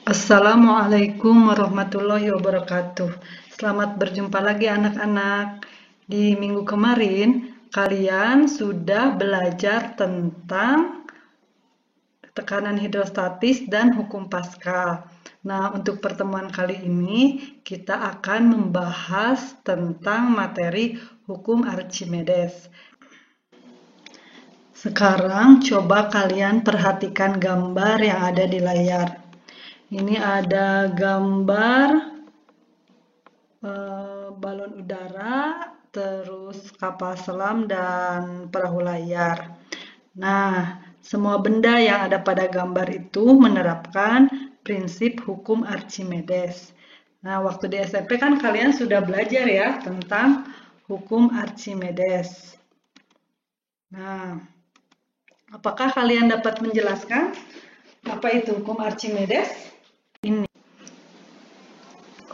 Assalamualaikum warahmatullahi wabarakatuh. Selamat berjumpa lagi anak-anak. Di minggu kemarin, kalian sudah belajar tentang tekanan hidrostatis dan hukum Pascal. Nah, untuk pertemuan kali ini, kita akan membahas tentang materi hukum Archimedes. Sekarang coba kalian perhatikan gambar yang ada di layar. Ini ada gambar balon udara, terus kapal selam dan perahu layar. Nah, semua benda yang ada pada gambar itu menerapkan prinsip hukum Archimedes. Nah, waktu di SMP kan kalian sudah belajar ya tentang hukum Archimedes. Nah, apakah kalian dapat menjelaskan apa itu hukum Archimedes? Ini.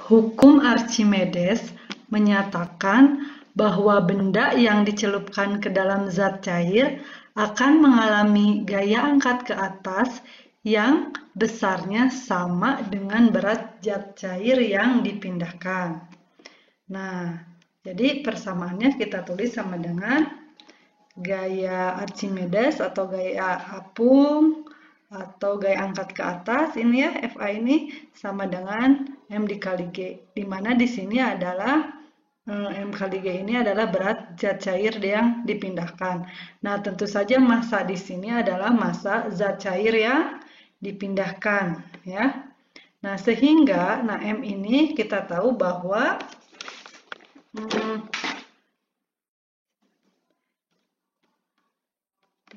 Hukum Archimedes menyatakan bahwa benda yang dicelupkan ke dalam zat cair akan mengalami gaya angkat ke atas yang besarnya sama dengan berat zat cair yang dipindahkan. Nah, jadi persamaannya kita tulis sama dengan gaya Archimedes atau gaya apung atau gaya angkat ke atas ini ya, FA ini sama dengan M dikali G, di mana di sini adalah M kali G ini adalah berat zat cair yang dipindahkan. Nah, tentu saja massa di sini adalah massa zat cair yang dipindahkan ya. Nah, sehingga M ini kita tahu bahwa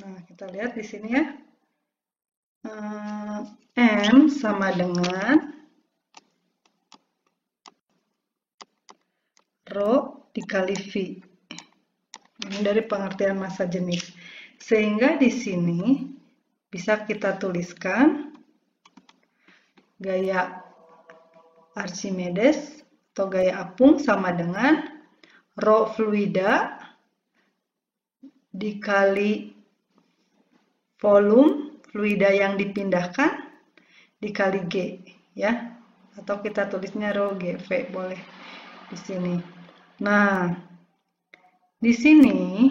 nah, kita lihat di sini ya. M sama dengan Rho dikali V. Ini dari pengertian massa jenis. Sehingga di sini bisa kita tuliskan gaya Archimedes atau gaya apung sama dengan Rho fluida dikali volume fluida yang dipindahkan dikali G ya, atau kita tulisnya Rho GV boleh di sini. Nah, di sini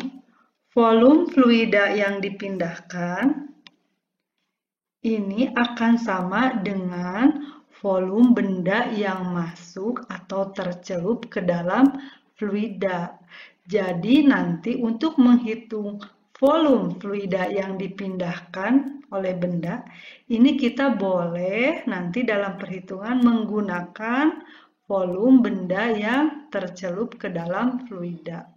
volume fluida yang dipindahkan ini akan sama dengan volume benda yang masuk atau tercelup ke dalam fluida. Jadi nanti untuk menghitung volume fluida yang dipindahkan oleh benda, ini kita boleh nanti dalam perhitungan menggunakan volume benda yang tercelup ke dalam fluida.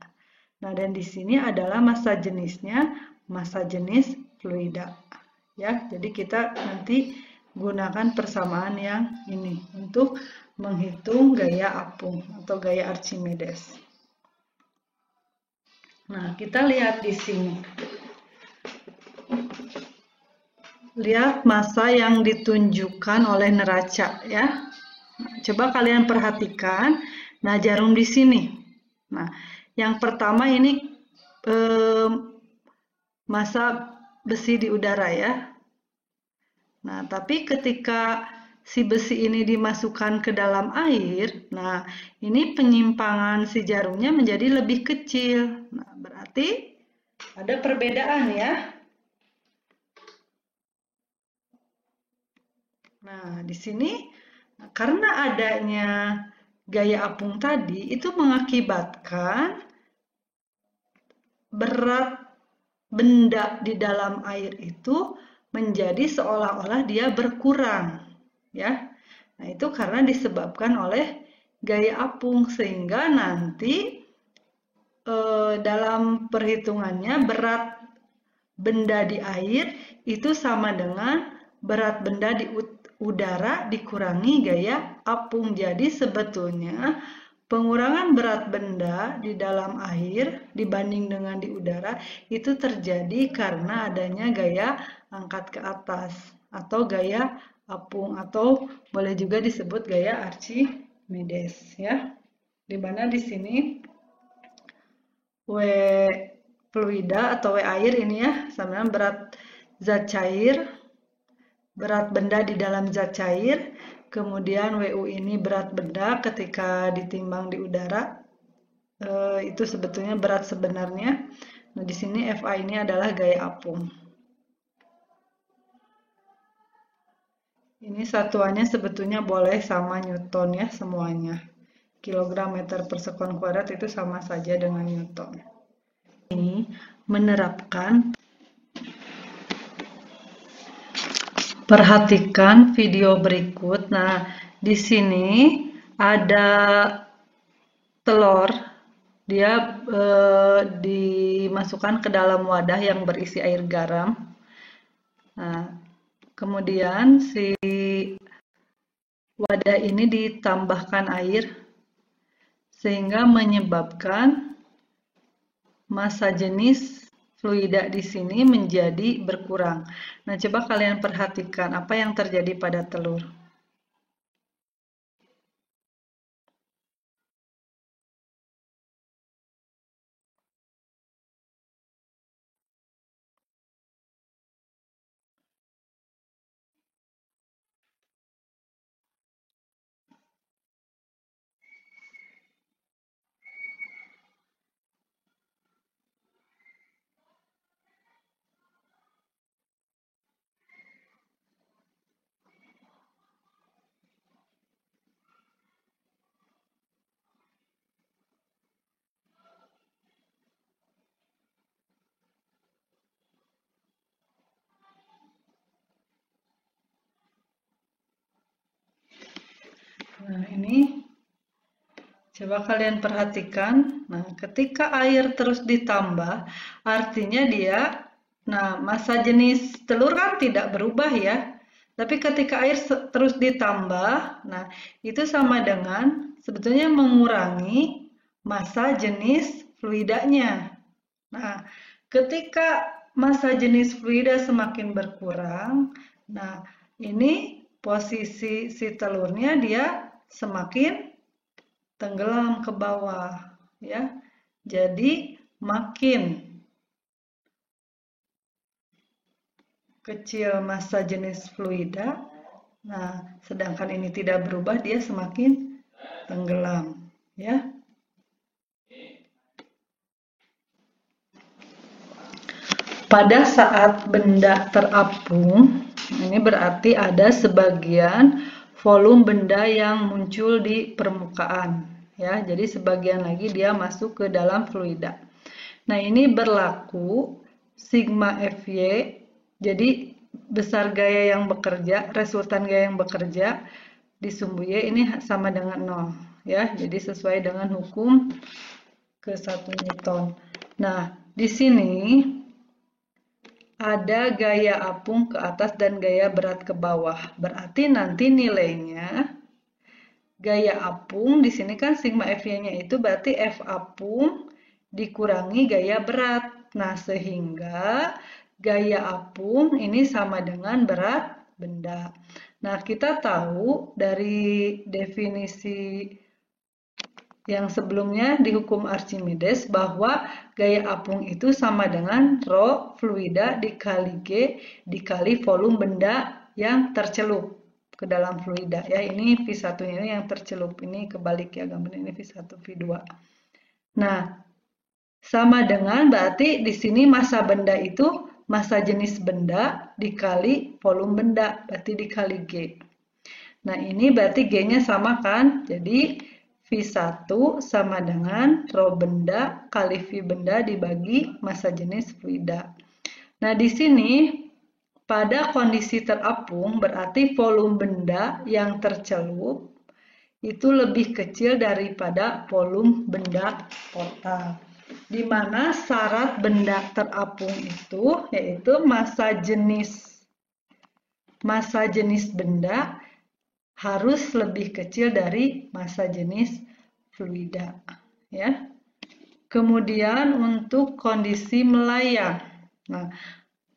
Nah, dan di sini adalah massa jenisnya, massa jenis fluida. Ya, jadi kita nanti gunakan persamaan yang ini untuk menghitung gaya apung atau gaya Archimedes. Nah, kita lihat di sini. Lihat massa yang ditunjukkan oleh neraca ya. Nah, coba kalian perhatikan. Nah, jarum di sini. Nah, yang pertama ini massa besi di udara ya. Nah, tapi ketika si besi ini dimasukkan ke dalam air, nah ini penyimpangan si jarumnya menjadi lebih kecil. Nah, berarti ada perbedaan ya. Nah, di sini karena adanya gaya apung tadi itu mengakibatkan berat benda di dalam air itu menjadi seolah-olah dia berkurang ya. Nah, itu karena disebabkan oleh gaya apung, sehingga nanti dalam perhitungannya berat benda di air itu sama dengan berat benda di udara dikurangi gaya apung. Jadi sebetulnya pengurangan berat benda di dalam air dibanding dengan di udara itu terjadi karena adanya gaya angkat ke atas atau gaya apung, atau boleh juga disebut gaya Archimedes ya. Di mana di sini W fluida atau W air ini ya sama dengan berat zat cair berat benda di dalam zat cair, kemudian WU ini berat benda ketika ditimbang di udara, itu sebetulnya berat sebenarnya. Nah, di sini FA ini adalah gaya apung. Ini satuannya sebetulnya boleh sama Newton ya semuanya. Kilogram meter per sekon kuadrat itu sama saja dengan Newton. Ini menerapkan. Perhatikan video berikut. Nah, di sini ada telur. Dia dimasukkan ke dalam wadah yang berisi air garam. Nah, kemudian si wadah ini ditambahkan air sehingga menyebabkan massa jenis fluida di sini menjadi berkurang. Nah, coba kalian perhatikan apa yang terjadi pada telur. Nah, ini coba kalian perhatikan. Nah, ketika air terus ditambah, artinya massa jenis telur kan tidak berubah ya. Tapi ketika air terus ditambah, nah itu sama dengan sebetulnya mengurangi massa jenis fluidanya. Nah, ketika massa jenis fluida semakin berkurang, nah ini posisi si telurnya dia semakin tenggelam ke bawah ya. Jadi makin kecil massa jenis fluida, nah sedangkan ini tidak berubah, dia semakin tenggelam ya. Pada saat benda terapung, ini berarti ada sebagian volume benda yang muncul di permukaan ya. Jadi sebagian lagi dia masuk ke dalam fluida. Nah, ini berlaku sigma Fy. Jadi besar gaya yang bekerja, resultan gaya yang bekerja di sumbu Y ini sama dengan 0 ya. Jadi sesuai dengan hukum ke-1 Newton. Nah, di sini ada gaya apung ke atas dan gaya berat ke bawah. Berarti nanti nilainya gaya apung di sini kan sigma Fy-nya itu berarti F apung dikurangi gaya berat. Nah, sehingga gaya apung ini sama dengan berat benda. Nah, kita tahu dari definisi yang sebelumnya di hukum Archimedes bahwa gaya apung itu sama dengan rho fluida dikali G dikali volume benda yang tercelup ke dalam fluida ya. Ini V1 ini yang tercelup, ini kebalik ya gambar ini V1 V2. Nah, sama dengan berarti di sini massa benda itu massa jenis benda dikali volume benda, berarti dikali G. Nah, ini berarti G-nya sama kan? Jadi V1 sama dengan rho benda kali V benda dibagi massa jenis fluida. Nah, di sini pada kondisi terapung berarti volume benda yang tercelup itu lebih kecil daripada volume benda total. Di mana syarat benda terapung itu yaitu massa jenis benda harus lebih kecil dari massa jenis fluida ya. Kemudian untuk kondisi melayang. Nah,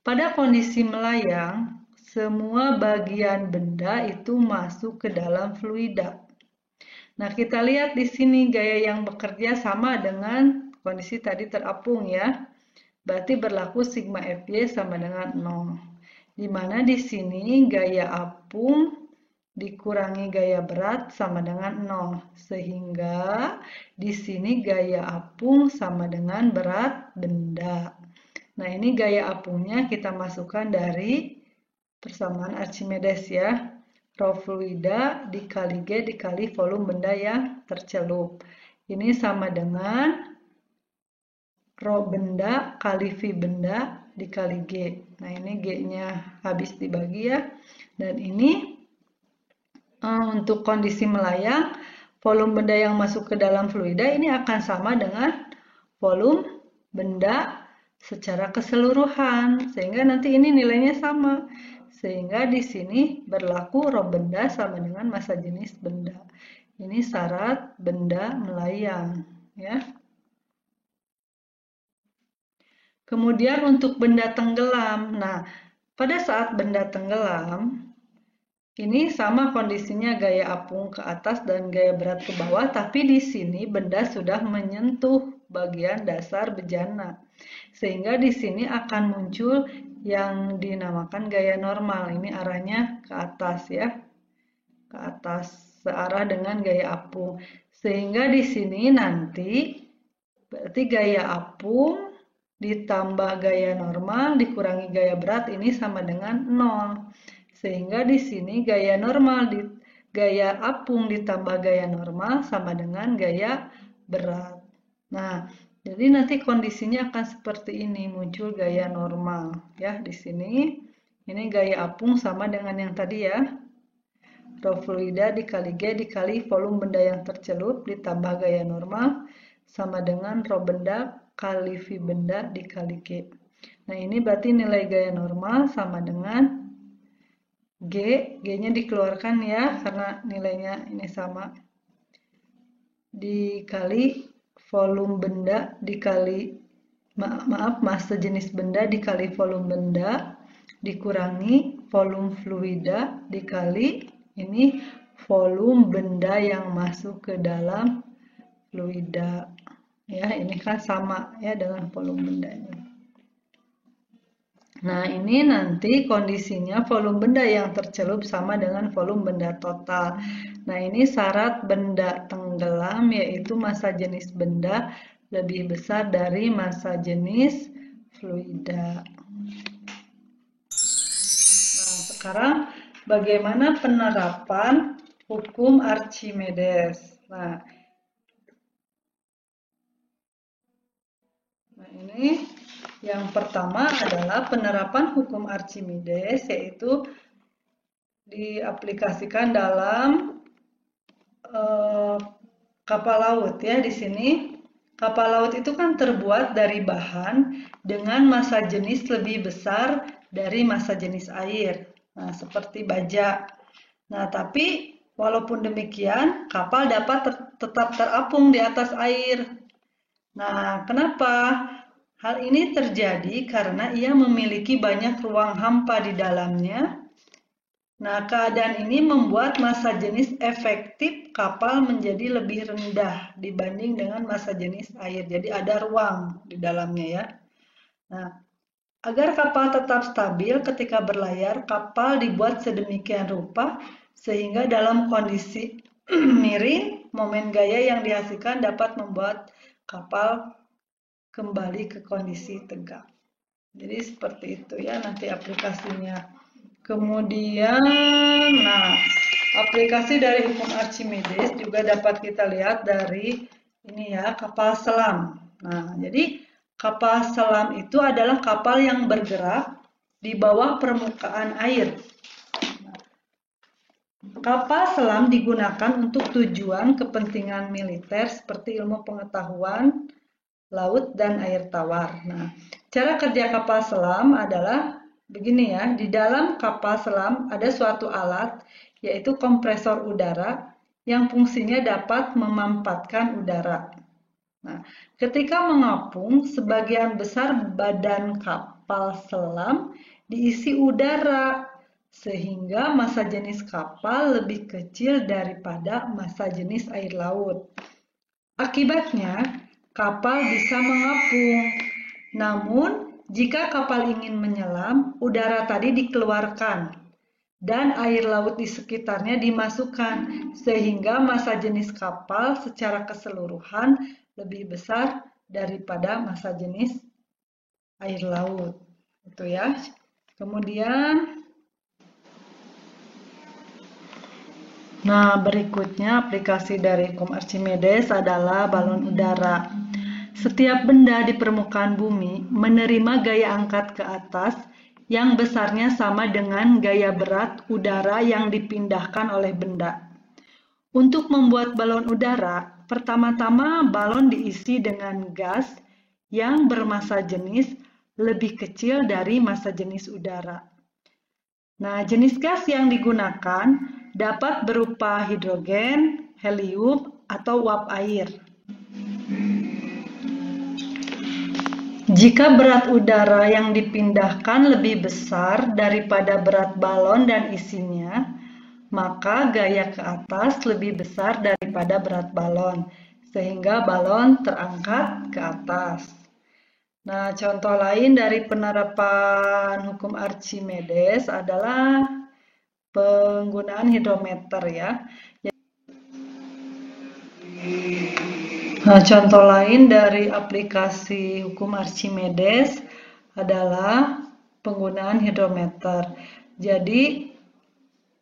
pada kondisi melayang semua bagian benda itu masuk ke dalam fluida. Nah, kita lihat di sini gaya yang bekerja sama dengan kondisi tadi terapung ya. Berarti berlaku sigma Fy sama dengan 0. di mana di sini gaya apung dikurangi gaya berat sama dengan 0. Sehingga di sini gaya apung sama dengan berat benda. Nah, ini gaya apungnya kita masukkan dari persamaan Archimedes ya. Rho fluida dikali G dikali volume benda yang tercelup. Ini sama dengan rho benda kali V benda dikali G. Nah, ini G-nya habis dibagi ya. Dan ini untuk kondisi melayang, volume benda yang masuk ke dalam fluida ini akan sama dengan volume benda secara keseluruhan. Sehingga nanti ini nilainya sama. Sehingga di sini berlaku rho benda sama dengan massa jenis benda. Ini syarat benda melayang. Ya. Kemudian untuk benda tenggelam. Nah, pada saat benda tenggelam, ini sama kondisinya gaya apung ke atas dan gaya berat ke bawah, tapi di sini benda sudah menyentuh bagian dasar bejana. Sehingga di sini akan muncul yang dinamakan gaya normal. Ini arahnya ke atas ya. Ke atas searah dengan gaya apung. Sehingga di sini nanti berarti gaya apung ditambah gaya normal dikurangi gaya berat ini sama dengan 0. Sehingga di sini gaya normal gaya apung ditambah gaya normal sama dengan gaya berat. Nah, jadi nanti kondisinya akan seperti ini, muncul gaya normal ya di sini. Ini gaya apung sama dengan yang tadi ya. Rho fluida dikali G dikali volume benda yang tercelup ditambah gaya normal sama dengan rho benda kali V benda dikali G. Nah, ini berarti nilai gaya normal sama dengan G-nya dikeluarkan ya, karena nilainya ini sama. Dikali volume benda dikali, massa jenis benda dikali volume benda, dikurangi volume fluida dikali ini volume benda yang masuk ke dalam fluida. Ya, ini kan sama ya dengan volume bendanya. Nah, ini nanti kondisinya volume benda yang tercelup sama dengan volume benda total. Nah, ini syarat benda tenggelam yaitu massa jenis benda lebih besar dari massa jenis fluida. Nah, sekarang bagaimana penerapan hukum Archimedes? Nah, ini yang pertama adalah penerapan hukum Archimedes, yaitu diaplikasikan dalam kapal laut ya. Di sini kapal laut itu kan terbuat dari bahan dengan massa jenis lebih besar dari massa jenis air. Nah, seperti baja. Nah, tapi walaupun demikian, kapal dapat tetap terapung di atas air. Nah, kenapa? Hal ini terjadi karena ia memiliki banyak ruang hampa di dalamnya. Nah, keadaan ini membuat massa jenis efektif kapal menjadi lebih rendah dibanding dengan massa jenis air. Jadi ada ruang di dalamnya ya. Nah, agar kapal tetap stabil ketika berlayar, kapal dibuat sedemikian rupa sehingga dalam kondisi miring, momen gaya yang dihasilkan dapat membuat kapal kembali ke kondisi tegak. Jadi seperti itu ya nanti aplikasinya. Kemudian, nah, aplikasi dari hukum Archimedes juga dapat kita lihat dari ini ya, kapal selam. Nah, jadi kapal selam itu adalah kapal yang bergerak di bawah permukaan air. Kapal selam digunakan untuk tujuan kepentingan militer seperti ilmu pengetahuan, laut, dan air tawar. Nah, cara kerja kapal selam adalah begini ya, di dalam kapal selam ada suatu alat, yaitu kompresor udara, yang fungsinya dapat memampatkan udara. Nah, ketika mengapung, sebagian besar badan kapal selam diisi udara, sehingga massa jenis kapal lebih kecil daripada massa jenis air laut. Akibatnya, kapal bisa mengapung. Namun, Jika kapal ingin menyelam, udara tadi dikeluarkan dan air laut di sekitarnya dimasukkan, sehingga massa jenis kapal secara keseluruhan lebih besar daripada massa jenis air laut. Itu ya. Kemudian berikutnya aplikasi dari hukum Archimedes adalah balon udara. Setiap benda di permukaan bumi menerima gaya angkat ke atas yang besarnya sama dengan gaya berat udara yang dipindahkan oleh benda. Untuk membuat balon udara, pertama-tama balon diisi dengan gas yang bermassa jenis lebih kecil dari massa jenis udara. Nah, jenis gas yang digunakan dapat berupa hidrogen, helium, atau uap air. Jika berat udara yang dipindahkan lebih besar daripada berat balon dan isinya, maka gaya ke atas lebih besar daripada berat balon, sehingga balon terangkat ke atas. Nah, contoh lain dari penerapan hukum Archimedes adalah penggunaan hidrometer ya. Nah, contoh lain dari aplikasi hukum Archimedes adalah penggunaan hidrometer. Jadi,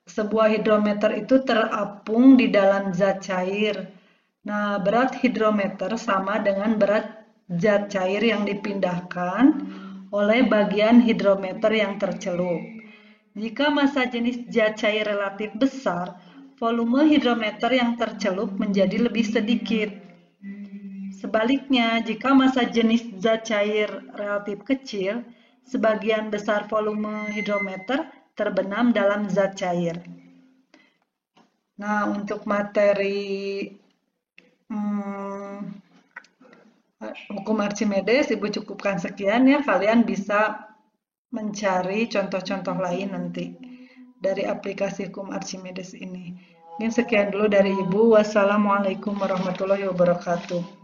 sebuah hidrometer itu terapung di dalam zat cair. Nah, berat hidrometer sama dengan berat zat cair yang dipindahkan oleh bagian hidrometer yang tercelup. Jika massa jenis zat cair relatif besar, volume hidrometer yang tercelup menjadi lebih sedikit. Sebaliknya, jika massa jenis zat cair relatif kecil, sebagian besar volume hidrometer terbenam dalam zat cair. Nah, untuk materi hukum Archimedes, Ibu cukupkan sekian ya. Kalian bisa mencari contoh-contoh lain nanti dari aplikasi hukum Archimedes ini. Mungkin sekian dulu dari Ibu. Wassalamualaikum warahmatullahi wabarakatuh.